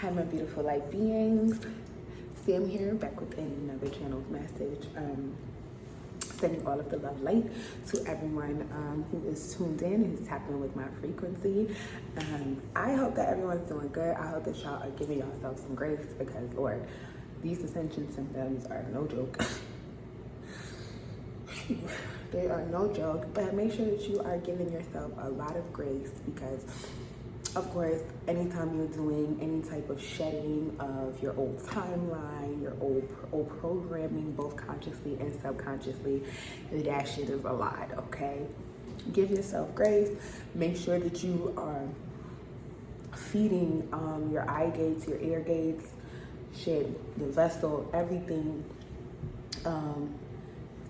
Hi, my beautiful light beings. Sam here, back with another channel's message. Sending all of the love light to everyone who is tuned in and who's tapping with my frequency. I hope that everyone's doing good. I hope that y'all are giving yourself some grace because, Lord, these ascension symptoms are no joke. They are no joke, but make sure that you are giving yourself a lot of grace because, of course, anytime you're doing any type of shedding of your old timeline, your old programming, both consciously and subconsciously, that shit is a lot, okay? Give yourself grace. Make sure that you are feeding your eye gates, your ear gates, shit, the vessel, everything,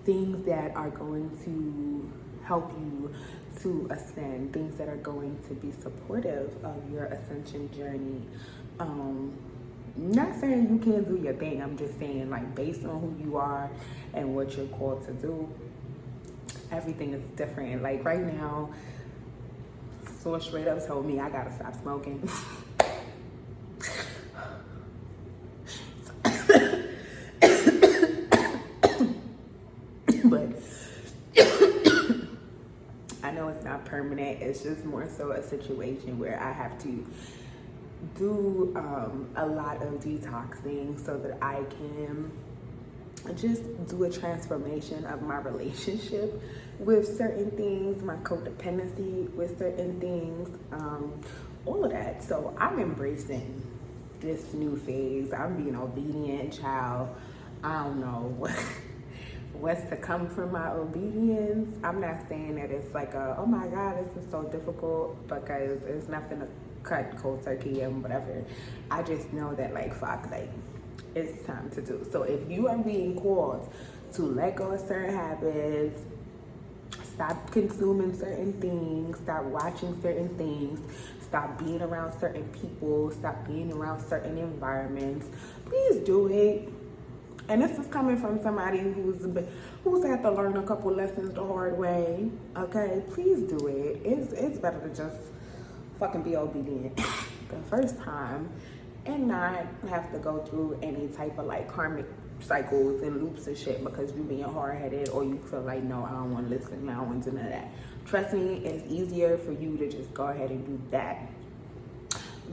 things that are going to help you to ascend, things that are going to be supportive of your ascension journey. Not saying you can't do your thing, I'm just saying, like, based on who you are and what you're called to do, everything is different. Like right now, Source straight up told me I gotta stop smoking. But I know it's not permanent. It's just more so a situation where I have to do a lot of detoxing so that I can just do a transformation of my relationship with certain things, my codependency with certain things, all of that. So I'm embracing this new phase. I'm being obedient, child. I don't know what's to come from my obedience. I'm not saying that it's like oh my God, this is so difficult, because it's nothing to cut cold turkey and whatever. I just know that, like, fuck, like, it's time to do. So if you are being called to let go of certain habits, stop consuming certain things, stop watching certain things, stop being around certain people, stop being around certain environments, please do it. And this is coming from somebody who's had to learn a couple lessons the hard way. Okay, please do it. It's better to just fucking be obedient the first time and not have to go through any type of like karmic cycles and loops and shit because you being hard-headed or you feel like, no, I don't want to listen, I don't want to do none of that. Trust me, it's easier for you to just go ahead and do that.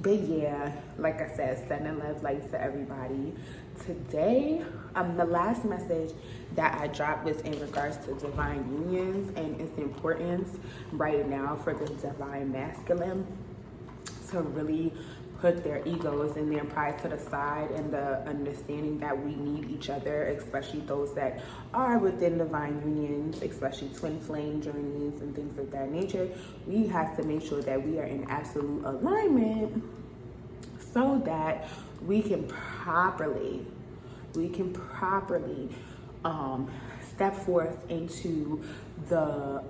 But yeah, like I said, sending love lights to everybody. Today, the last message that I dropped was in regards to divine unions and its importance right now for the divine masculine to really put their egos and their pride to the side, and the understanding that we need each other, especially those that are within divine unions, especially twin flame journeys and things of that nature. We have to make sure that we are in absolute alignment so that we can properly step forth into the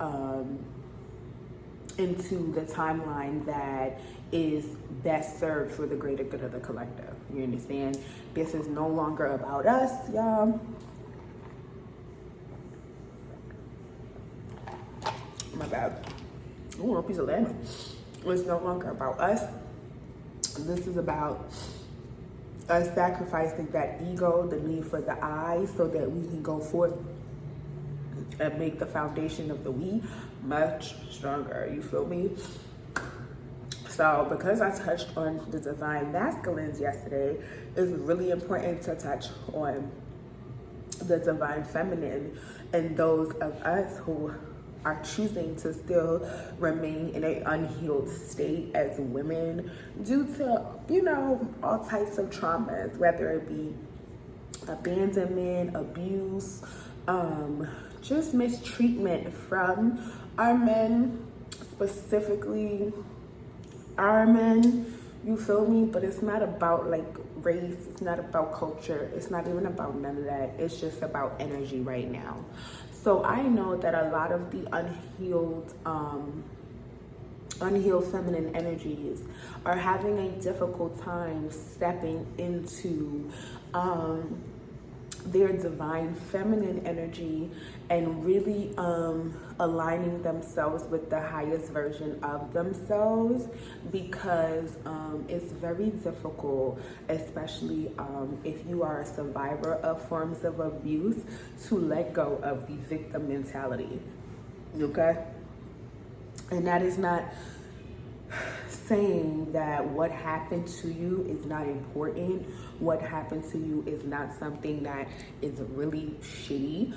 timeline that is best served for the greater good of the collective. You understand? This is no longer about us, y'all. My bad. Ooh, a piece of lemon. It's no longer about us. This is about us sacrificing that ego, the need for the I, so that we can go forth and make the foundation of the we much stronger. You feel me? So because I touched on the divine masculines yesterday, it's really important to touch on the divine feminine and those of us who are choosing to still remain in an unhealed state as women due to, you know, all types of traumas, whether it be abandonment, abuse, just mistreatment from our men, specifically our men, you feel me? But it's not about like race, it's not about culture, it's not even about none of that. It's just about energy right now. So I know that a lot of the unhealed feminine energies are having a difficult time stepping into their divine feminine energy and really aligning themselves with the highest version of themselves, because it's very difficult, especially if you are a survivor of forms of abuse, to let go of the victim mentality. Okay? And that is not saying that what happened to you is not important. What happened to you is not something that is really shitty.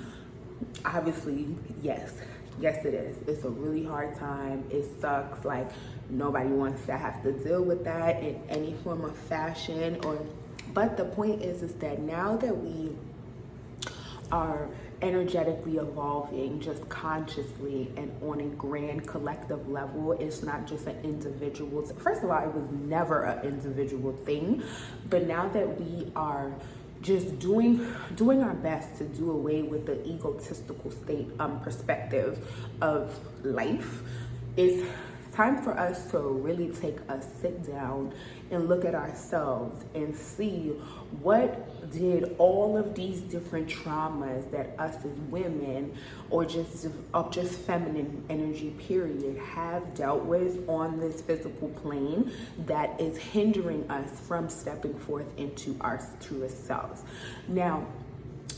Obviously, yes it is. It's a really hard time. It sucks. Like, nobody wants to have to deal with that in any form of fashion. But the point is that now that we are energetically evolving just consciously and on a grand collective level, it's not just an individual. First of all, it was never an individual thing, but now that we are just doing our best to do away with the egotistical state perspective of life, it's time for us to really take a sit down and look at ourselves and see what did all of these different traumas that us as women, or just feminine energy period, have dealt with on this physical plane that is hindering us from stepping forth into our truest selves. Now,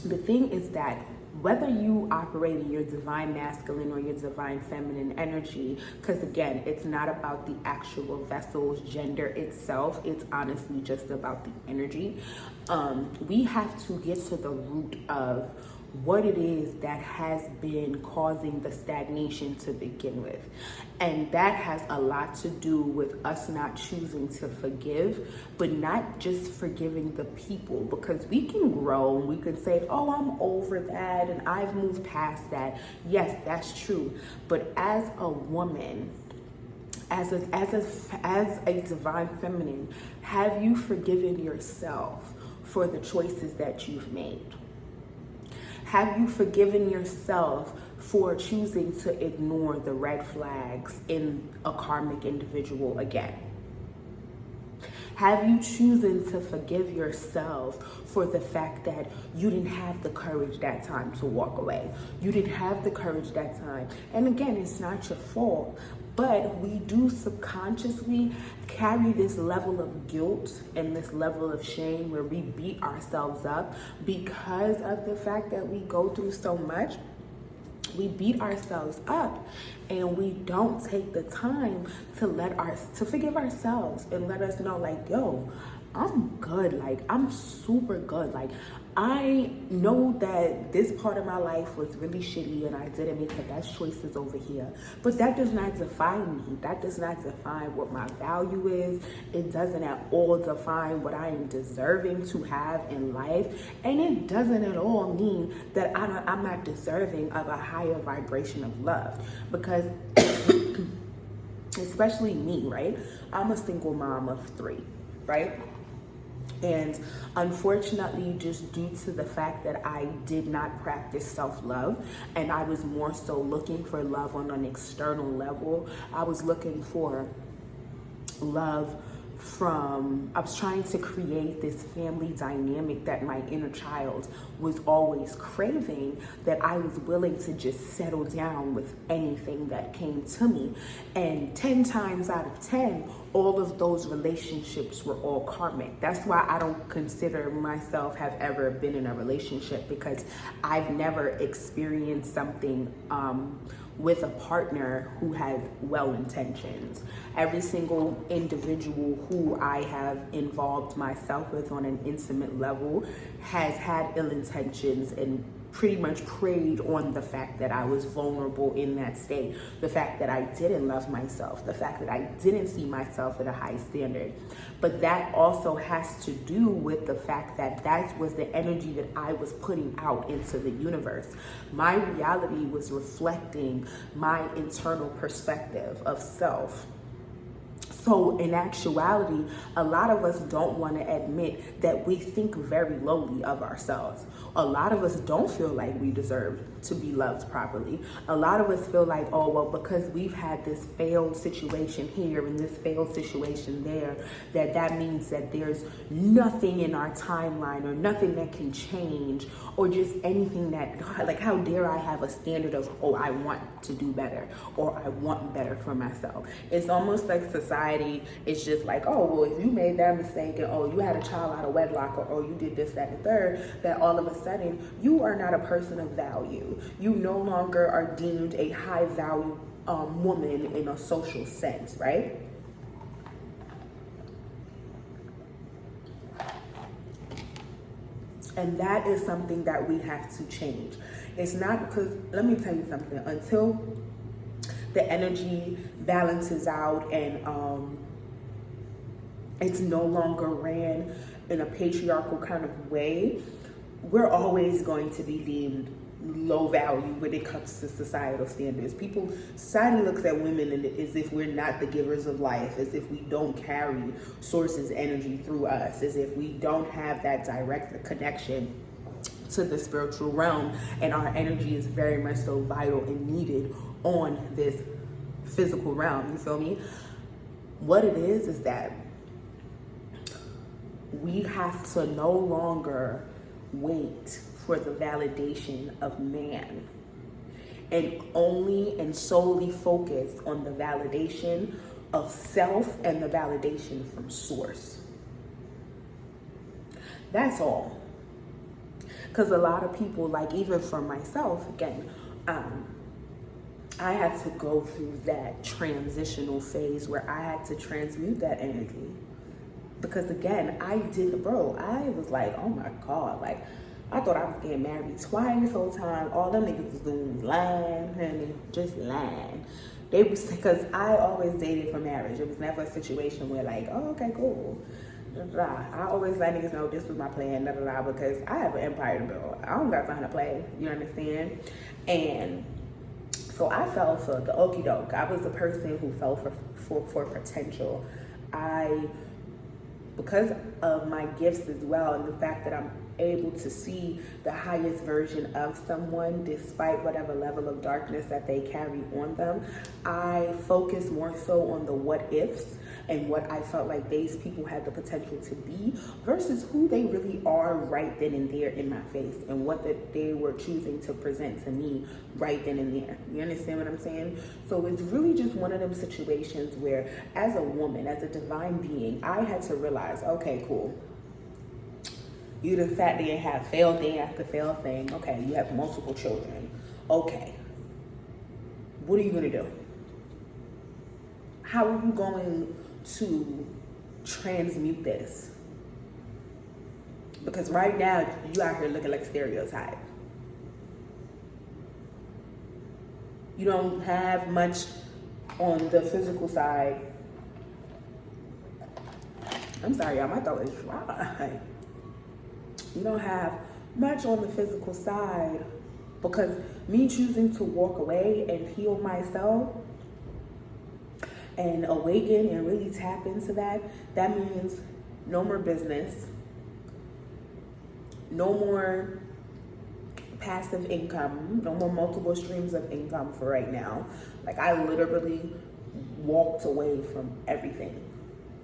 the thing is that whether you operate in your divine masculine or your divine feminine energy, because again, it's not about the actual vessel's gender itself, it's honestly just about the energy. We have to get to the root of what it is that has been causing the stagnation to begin with. And that has a lot to do with us not choosing to forgive, but not just forgiving the people, because we can grow and we can say, oh, I'm over that and I've moved past that. Yes, that's true. But as a woman, as a divine feminine, have you forgiven yourself for the choices that you've made? Have you forgiven yourself for choosing to ignore the red flags in a karmic individual again? Have you chosen to forgive yourself for the fact that you didn't have the courage that time to walk away? You didn't have the courage that time. And again, it's not your fault, but we do subconsciously carry this level of guilt and this level of shame where we beat ourselves up because of the fact that we go through so much. We beat ourselves up and we don't take the time to forgive ourselves and let us know, like, yo, I'm good. Like, I'm super good. Like, I know that this part of my life was really shitty and I didn't make the best choices over here, but that does not define me. That does not define what my value is. It doesn't at all define what I am deserving to have in life. And it doesn't at all mean that I'm not deserving of a higher vibration of love, because especially me, right? I'm a single mom of 3, right? And unfortunately, just due to the fact that I did not practice self-love and I was more so looking for love on an external level, I was looking for love I was trying to create this family dynamic that my inner child was always craving, that I was willing to just settle down with anything that came to me. And 10 times out of 10, all of those relationships were all karmic. That's why I don't consider myself have ever been in a relationship, because I've never experienced something with a partner who has well intentions. Every single individual who I have involved myself with on an intimate level has had ill intentions and pretty much preyed on the fact that I was vulnerable in that state, the fact that I didn't love myself, the fact that I didn't see myself at a high standard. But that also has to do with the fact that that was the energy that I was putting out into the universe. My reality was reflecting my internal perspective of self. So in actuality, a lot of us don't want to admit that we think very lowly of ourselves. A lot of us don't feel like we deserve to be loved properly. A lot of us feel like, oh, well, because we've had this failed situation here and this failed situation there, that means that there's nothing in our timeline or nothing that can change, or just anything that, like, how dare I have a standard of, oh, I want to do better, or I want better for myself. It's almost like society is just like, oh, well, if you made that mistake and, oh, you had a child out of wedlock, or, oh, you did this, that, and third, that all of a sudden you are not a person of value. You no longer are deemed a high value woman in a social sense, right? And that is something that we have to change. It's not because, let me tell you something, until the energy balances out and it's no longer ran in a patriarchal kind of way, we're always going to be deemed low value when it comes to societal standards. Society looks at women as if we're not the givers of life, as if we don't carry source's energy through us, as if we don't have that direct connection to the spiritual realm, and our energy is very much so vital and needed on this physical realm. You feel me? What it is that we have to no longer wait for the validation of man, and only and solely focus on the validation of self and the validation from source. That's all. Because a lot of people, like even for myself, again, I had to go through that transitional phase where I had to transmute that energy. Because again, I was like, oh my God, like, I thought I was getting married twice this whole time. All them niggas was doing was lying, honey, just lying. They was, because I always dated for marriage. It was never a situation where like, oh, okay, cool. I always let niggas know this was my plan, because I have an empire to build. I don't got time to play, you understand? And so I fell for the okie doke. I was a person who fell for potential. Because of my gifts as well, and the fact that I'm able to see the highest version of someone despite whatever level of darkness that they carry on them, I focus more so on the what ifs and what I felt like these people had the potential to be versus who they really are right then and there in my face, and what that they were choosing to present to me right then and there. You understand what I'm saying? So it's really just one of them situations where, as a woman, as a divine being, I had to realize, okay, cool. You done sat there and have failed thing after failed thing. Okay, you have multiple children. Okay. What are you gonna do? How are you going to transmute this? Because right now, you out here looking like a stereotype. You don't have much on the physical side. I'm sorry, y'all, my throat is dry. You don't have much on the physical side, because me choosing to walk away and heal myself and awaken and really tap into that means no more business, no more passive income, no more multiple streams of income for right now. Like, I literally walked away from everything.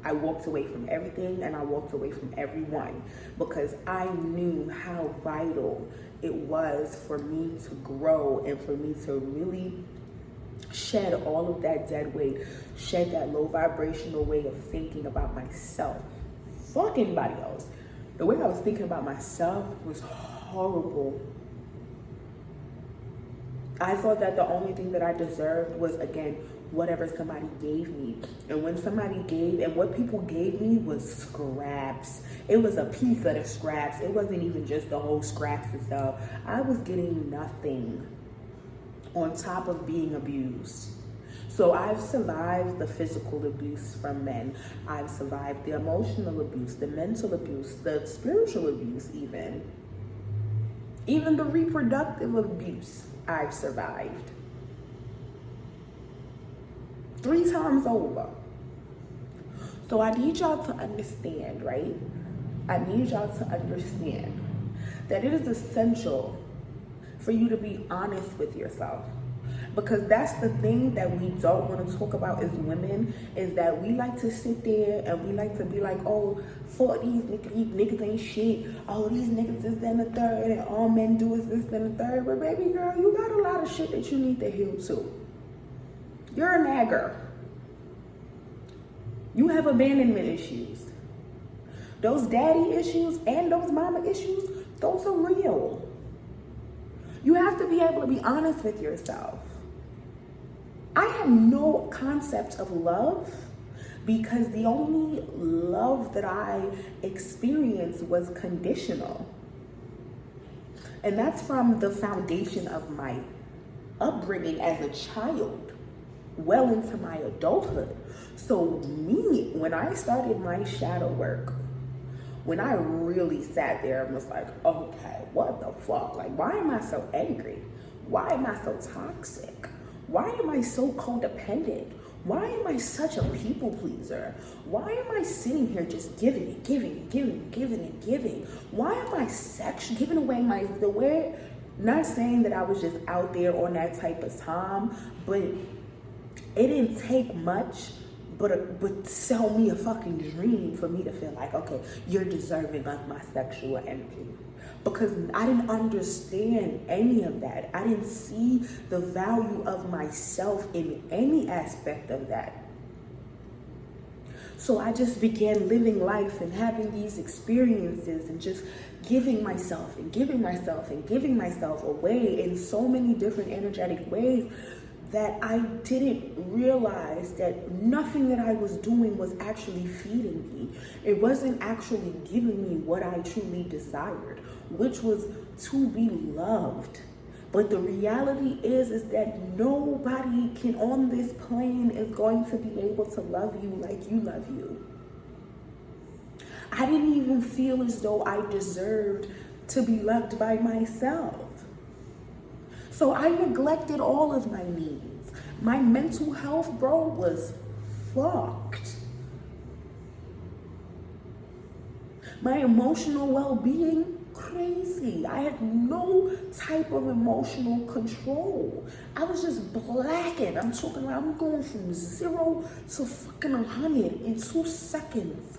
I walked away from everything, and I walked away from everyone, because I knew how vital it was for me to grow and for me to really shed all of that dead weight, shed that low vibrational way of thinking about myself. Fuck anybody else. The way I was thinking about myself was horrible. I thought that the only thing that I deserved was, again, whatever somebody gave me. And when somebody gave, and what people gave me was scraps. It was a piece of the scraps. It wasn't even just the whole scraps itself. I was getting nothing on top of being abused. So I've survived the physical abuse from men. I've survived the emotional abuse, the mental abuse, the spiritual abuse, even the reproductive abuse I've survived. 3 times over. So I need y'all to understand, right? I need y'all to understand that it is essential for you to be honest with yourself. Because that's the thing that we don't want to talk about as women, is that we like to sit there and we like to be like, oh, fuck these niggas ain't shit. All these niggas is then the third, and all men do is this then the third. But baby girl, you got a lot of shit that you need to heal too. You're a nagger. You have abandonment issues. Those daddy issues and those mama issues, those are real. You have to be able to be honest with yourself. I had no concept of love because the only love that I experienced was conditional. And that's from the foundation of my upbringing as a child, well into my adulthood. So me, when I started my shadow work, when I really sat there and was like, okay, what the fuck? Like, why am I so angry? Why am I so toxic? Why am I so codependent? Why am I such a people pleaser? Why am I sitting here just giving and giving and giving and giving and giving? Why am I giving away the way? Not saying that I was just out there on that type of time, but it didn't take much but sell me a fucking dream for me to feel like, okay, you're deserving of my sexual energy. Because I didn't understand any of that. I didn't see the value of myself in any aspect of that. So I just began living life and having these experiences and just giving myself and giving myself and giving myself away in so many different energetic ways that I didn't realize that nothing that I was doing was actually feeding me. It wasn't actually giving me what I truly desired, which was to be loved. But the reality is that nobody on this plane is going to be able to love you like you love you. I didn't even feel as though I deserved to be loved by myself. So I neglected all of my needs. My mental health, bro, was fucked. My emotional well-being, crazy. I had no type of emotional control. I was just blacking. I'm talking about, I'm going from 0 to fucking 100 in 2 seconds.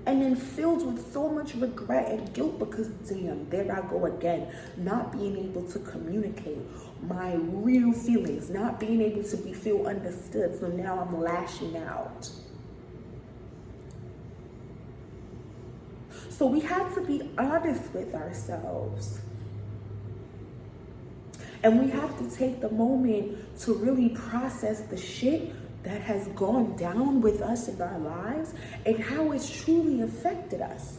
And then filled with so much regret and guilt because, damn, there I go again. Not being able to communicate my real feelings. Not being able to feel understood. So now I'm lashing out. So we have to be honest with ourselves. And we have to take the moment to really process the shit that has gone down with us in our lives and how it's truly affected us.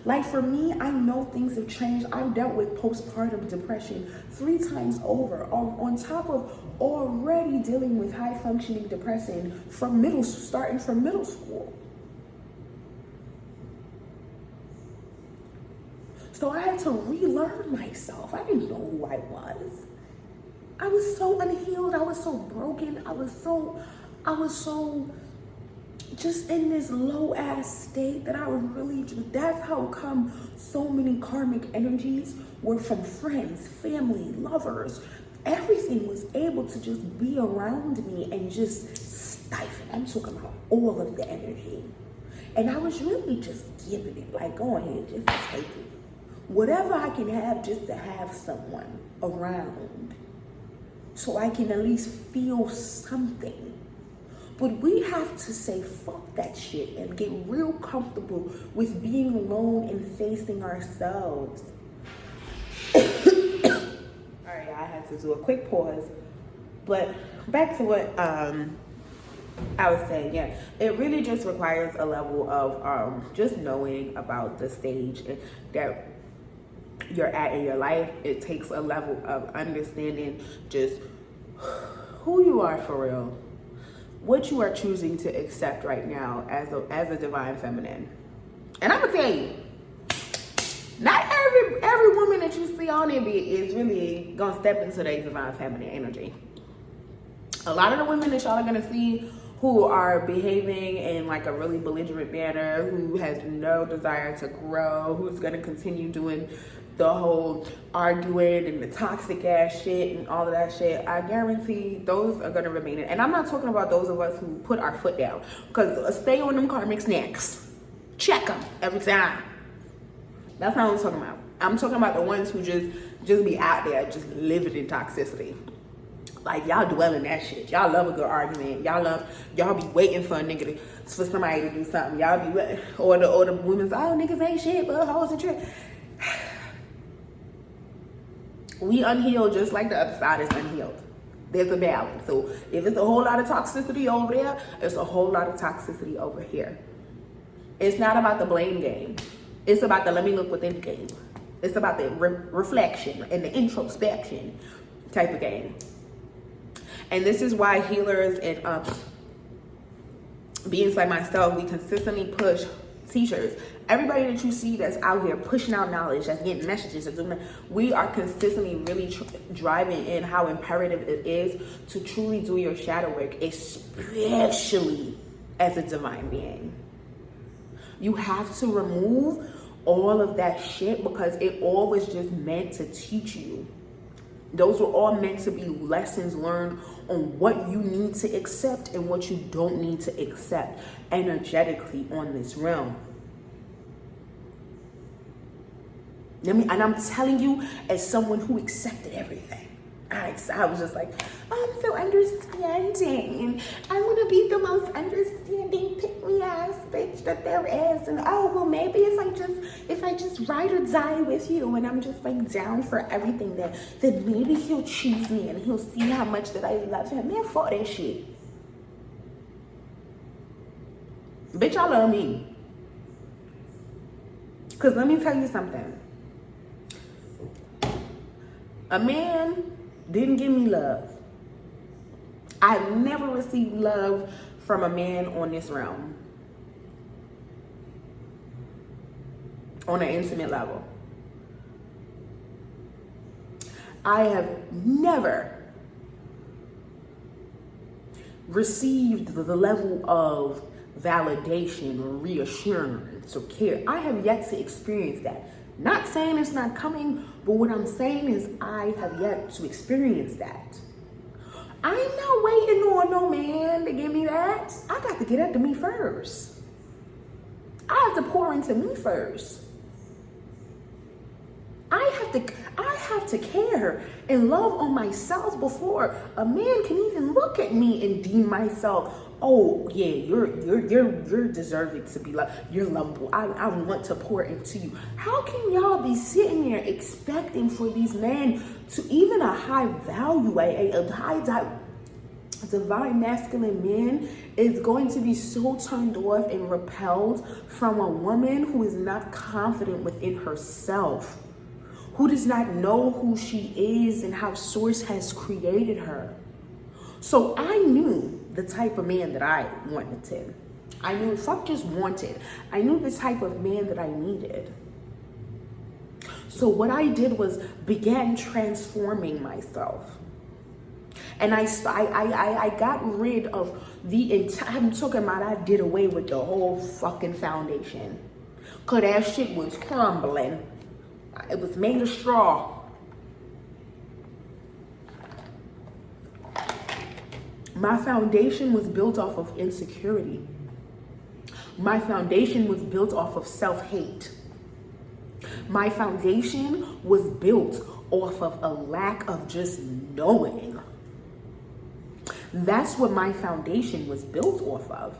Like for me, I know things have changed. I've dealt with postpartum depression 3 times over, on top of already dealing with high functioning depression starting from middle school. So I had to relearn myself. I didn't know who I was. I was so unhealed. I was so broken. I was so just in this low ass state that I was really that's how come so many karmic energies were from friends, family, lovers. Everything was able to just be around me and just stifle. I'm talking about all of the energy. And I was really just giving it, like, go ahead, just take it. Whatever I can have just to have someone around, so I can at least feel something. But we have to say fuck that shit and get real comfortable with being alone and facing ourselves. Alright, I had to do a quick pause. But back to what I was saying, yeah. It really just requires a level of just knowing about the stage that you're at in your life. It takes a level of understanding just who you are for real, what you are choosing to accept right now as a divine feminine. And I'm gonna tell you, not every woman that you see on there is really gonna step into their divine feminine energy. A lot of the women that y'all are gonna see who are behaving in like a really belligerent manner, who has no desire to grow, who's gonna continue doing the whole arguing and the toxic ass shit and all of that shit, I guarantee those are gonna remain. And I'm not talking about those of us who put our foot down, because stay on them karmic snacks. Check them every time. That's not what I'm talking about. I'm talking about the ones who just be out there just living in toxicity. Like, y'all dwell in that shit. Y'all love a good argument. Y'all be waiting for a nigga for somebody to do something. Y'all be, or the women's, oh, niggas ain't shit, but hoes and tricks. We unhealed just like the other side is unhealed. There's a balance. So if it's a whole lot of toxicity over there, it's a whole lot of toxicity over here. It's not about the blame game. It's about the let me look within game. It's about the reflection and the introspection type of game. And this is why healers and beings like myself, we consistently push teachers. Everybody that you see that's out here pushing out knowledge, that's getting messages, that's doing that, we are consistently really driving in how imperative it is to truly do your shadow work, especially as a divine being. You have to remove all of that shit because it all was just meant to teach you. Those were all meant to be lessons learned on what you need to accept and what you don't need to accept energetically on this realm. And I'm telling you, as someone who accepted everything, I was just like, oh, I'm so understanding, and I want to be the most understanding pick-me-ass bitch that there is. And oh, well, maybe if I just ride or die with you, and I'm just like down for everything, then maybe he'll choose me and he'll see how much that I love him. Man, fuck that shit. Bitch, I love me. Because let me tell you something. A man didn't give me love. I never received love from a man on this realm. On an intimate level. I have never received the level of validation or reassurance or care. I have yet to experience that. Not saying it's not coming, but what I'm saying is I have yet to experience that. I'm not waiting on no man to give me that. I got to get up to me first. I have to pour into me first. I have to care and love on myself before a man can even look at me and deem myself, oh yeah, you're deserving to be loved. You're lovable. I want to pour into you. How can y'all be sitting there expecting for these men to even a high value, a high divine masculine man is going to be so turned off and repelled from a woman who is not confident within herself, who does not know who she is and how Source has created her. So I knew the type of man that I wanted. I knew, fuck just wanted. I knew the type of man that I needed. So what I did was began transforming myself. And I got rid of the entire, I'm talking about I did away with the whole fucking foundation. Cause that shit was crumbling. It was made of straw. My foundation was built off of insecurity. My foundation was built off of self-hate. My foundation was built off of a lack of just knowing. That's what my foundation was built off of.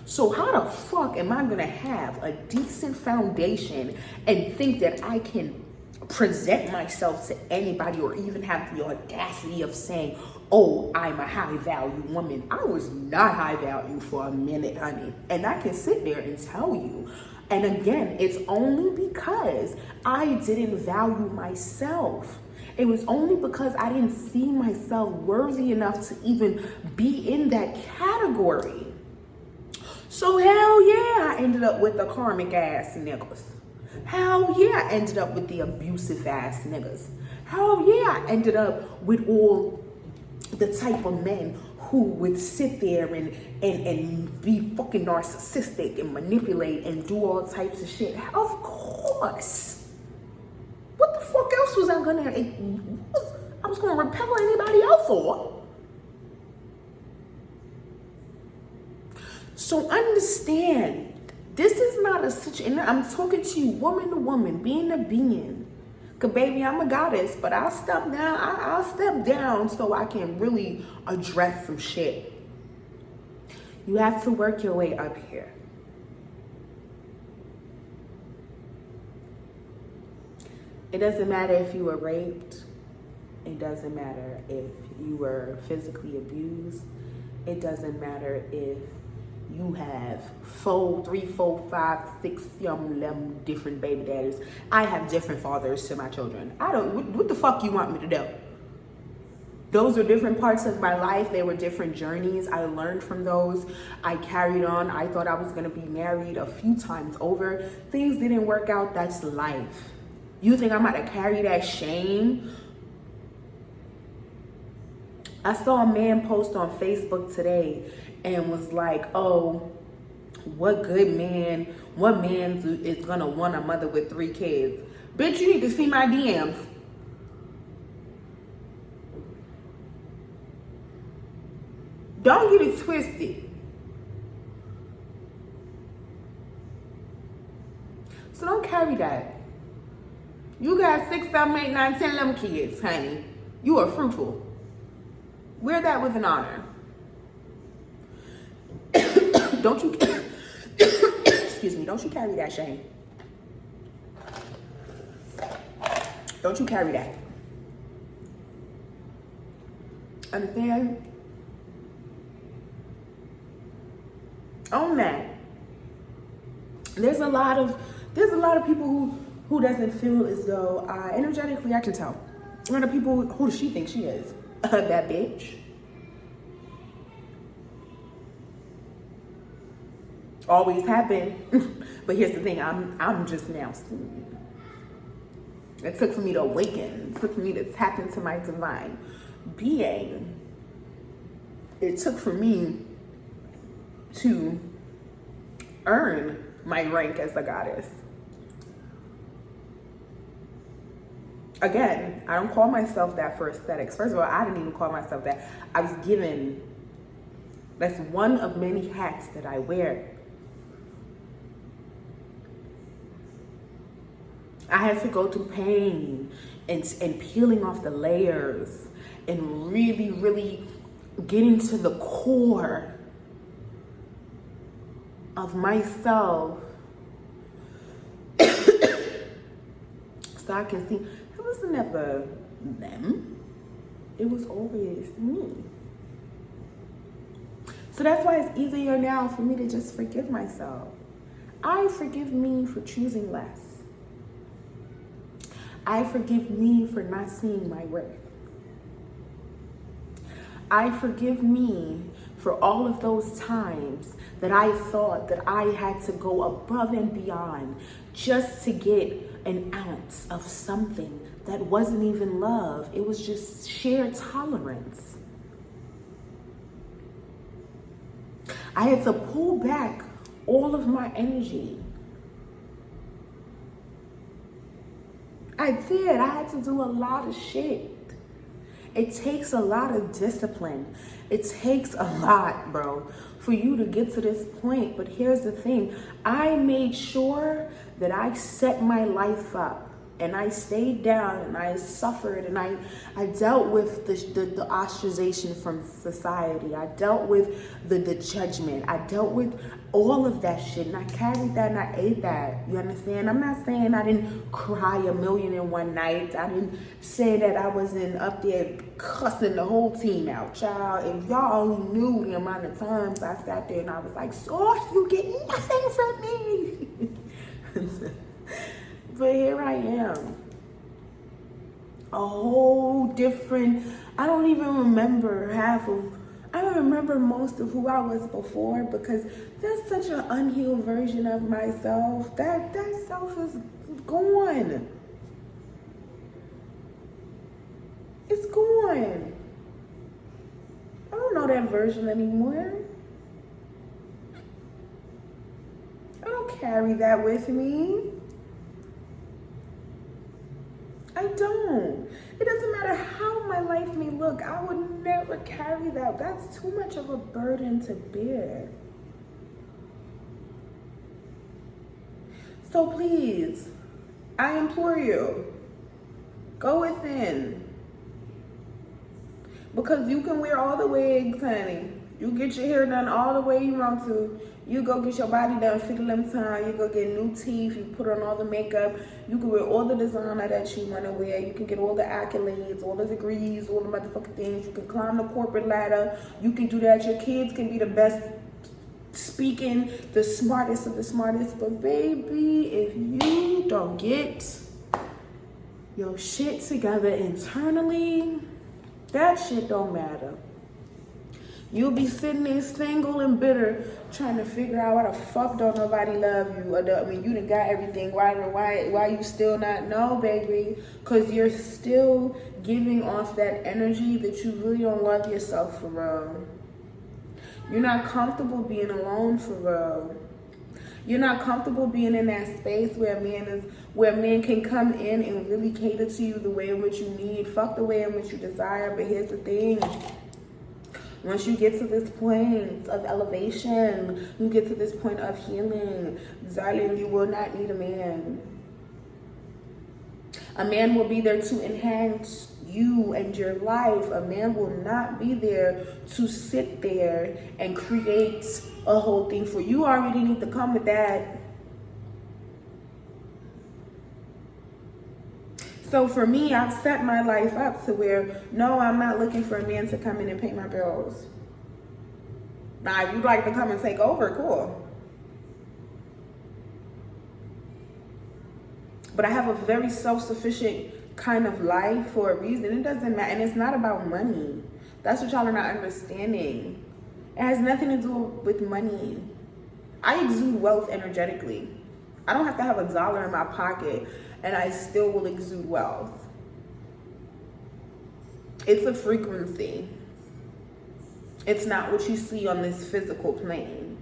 So how the fuck am I gonna have a decent foundation and think that I can present myself to anybody or even have the audacity of saying, oh, I'm a high value woman? I was not high value for a minute, honey. And I can sit there and tell you. And again, it's only because I didn't value myself. It was only because I didn't see myself worthy enough to even be in that category. So hell yeah, I ended up with the karmic ass niggas. Hell yeah, I ended up with the abusive ass niggas. Hell yeah, I ended up with all the type of men who would sit there and be fucking narcissistic and manipulate and do all types of shit. Of course. What the fuck else was I was gonna repel anybody else for? So understand, this is not a situation. I'm talking to you, woman to woman, being to being. Cause baby, I'm a goddess, but I'll step down. I'll step down so I can really address some shit. You have to work your way up here. It doesn't matter if you were raped. It doesn't matter if you were physically abused. It doesn't matter if you have 4, 3, 4, 5, 6, 7 different baby daddies. I have different fathers to my children. What the fuck you want me to do? Those are different parts of my life. They were different journeys. I learned from those. I carried on. I thought I was going to be married a few times over. Things didn't work out. That's life. You think I'm about to carry that shame? I saw a man post on Facebook today and was like, oh, what man is gonna want a mother with 3 kids? Bitch, you need to see my DMs. Don't get it twisted. So don't carry that. You got 6, 7, 8, 9, 10, 11 kids, honey. You are fruitful. Wear that with an honor. Don't you, excuse me, don't you carry that shame. Don't you carry that. Understand? Own that. There's a lot of people who doesn't feel as though energetically I can tell. A lot of people, who does she think she is? That bitch. Always happened. But here's the thing, I'm just now seeing. It took for me to awaken. It took for me to tap into my divine being. It took for me to earn my rank as a goddess. Again, I don't call myself that for aesthetics. First of all, I didn't even call myself that. I was given, that's one of many hats that I wear. I had to go through pain and peeling off the layers and really, really getting to the core of myself so I can see it was never them. It was always me. So that's why it's easier now for me to just forgive myself. I forgive me for choosing less. I forgive me for not seeing my worth. I forgive me for all of those times that I thought that I had to go above and beyond just to get an ounce of something that wasn't even love. It was just sheer tolerance. I had to pull back all of my energy. I did. I had to do a lot of shit. It takes a lot of discipline. It takes a lot, bro, for you to get to this point. But here's the thing. I made sure that I set my life up. And I stayed down and I suffered and I dealt with the ostracization from society. I dealt with the judgment. I dealt with all of that shit and I carried that and I ate that. You understand? I'm not saying I didn't cry 1,000,001 nights. I didn't say that I wasn't up there cussing the whole team out. Child, if y'all only knew the amount of times I sat there and I was like, Sauce, you get nothing from me. But here I am, a whole different, I don't even remember I don't remember most of who I was before because there's such an unhealed version of myself. That self is gone. It's gone. I don't know that version anymore. I don't carry that with me. I don't. It doesn't matter how my life may look. I would never carry that. That's too much of a burden to bear. So please, I implore you, go within. Because you can wear all the wigs, honey. You get your hair done all the way you want to. You go get your body done 50 times. You go get new teeth. You put on all the makeup. You can wear all the designer that you want to wear. You can get all the accolades, all the degrees, all the motherfucking things. You can climb the corporate ladder. You can do that. Your kids can be the best speaking, the smartest of the smartest. But baby, if you don't get your shit together internally, that shit don't matter. You'll be sitting there single and bitter, trying to figure out why the fuck don't nobody love you. I mean, you done got everything. Why you still not? No, baby, because you're still giving off that energy that you really don't love yourself for real. You're not comfortable being alone for real. You're not comfortable being in that space where men can come in and really cater to you the way in which you need. Fuck the way in which you desire. But here's the thing. Once you get to this point of elevation, you get to this point of healing, darling, you will not need a man. A man will be there to enhance you and your life. A man will not be there to sit there and create a whole thing for you. You already need to come with that. So for me, I've set my life up to where, no, I'm not looking for a man to come in and pay my bills. Now, if you'd like to come and take over, cool. But I have a very self-sufficient kind of life for a reason. It doesn't matter. And it's not about money. That's what y'all are not understanding. It has nothing to do with money. I exude wealth energetically. I don't have to have $1 in my pocket and I still will exude wealth. It's a frequency. It's not what you see on this physical plane.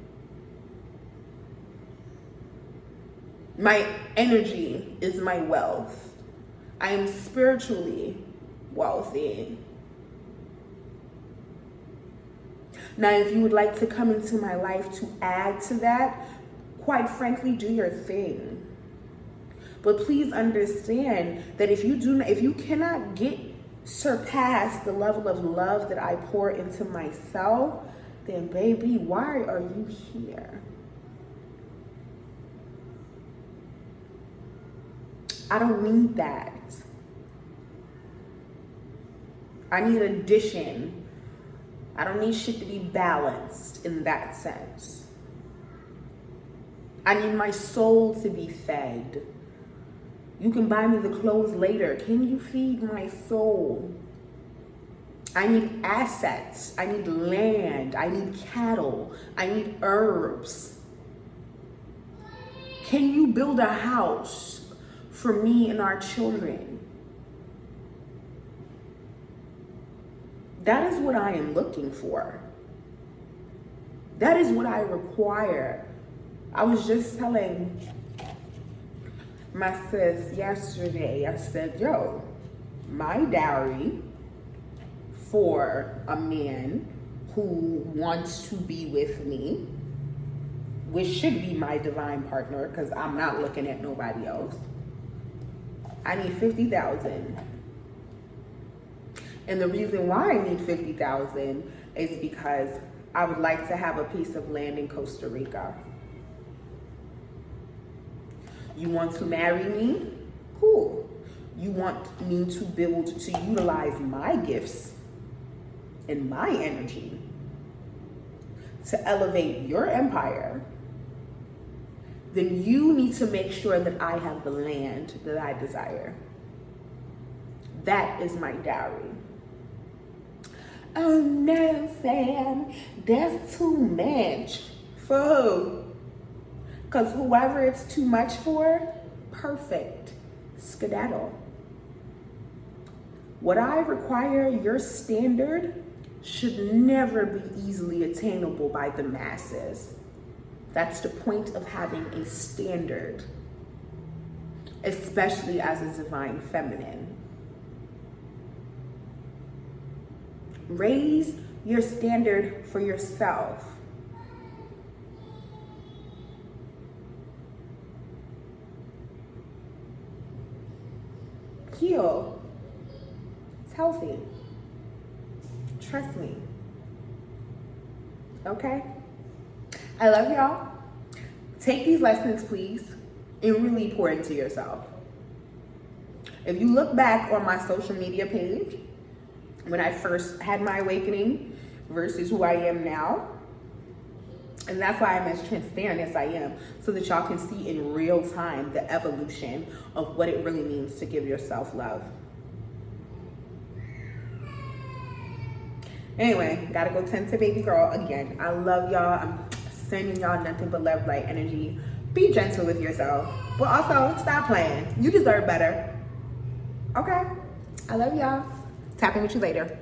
My energy is my wealth. I am spiritually wealthy. Now, if you would like to come into my life to add to that, quite frankly, do your thing. But please understand that if you cannot surpass the level of love that I pour into myself, then baby, why are you here? I don't need that. I need addition. I don't need shit to be balanced in that sense. I need my soul to be fed. You can buy me the clothes later. Can you feed my soul? I need assets. I need land. I need cattle. I need herbs. Can you build a house for me and our children? That is what I am looking for. That is what I require. I was just telling my sis yesterday, I said, yo, my dowry for a man who wants to be with me, which should be my divine partner, because I'm not looking at nobody else, I need $50,000. And the reason why I need $50,000 is because I would like to have a piece of land in Costa Rica. You want to marry me? Cool. You want me to utilize my gifts and my energy to elevate your empire? Then you need to make sure that I have the land that I desire. That is my dowry. Oh no, Sam, that's too much. For who? Because whoever it's too much for, perfect. Skedaddle. What I require, your standard, should never be easily attainable by the masses. That's the point of having a standard, especially as a divine feminine. Raise your standard for yourself. Heal. It's healthy. Trust me. Okay? I love y'all. Take these lessons, please, and really pour into yourself. If you look back on my social media page, when I first had my awakening versus who I am now, and that's why I'm as transparent as I am, so that y'all can see in real time the evolution of what it really means to give yourself love. Anyway, gotta go tend to baby girl again. I love y'all. I'm sending y'all nothing but love, light, energy. Be gentle with yourself, but also stop playing. You deserve better. Okay? I love y'all. Tap in with you later.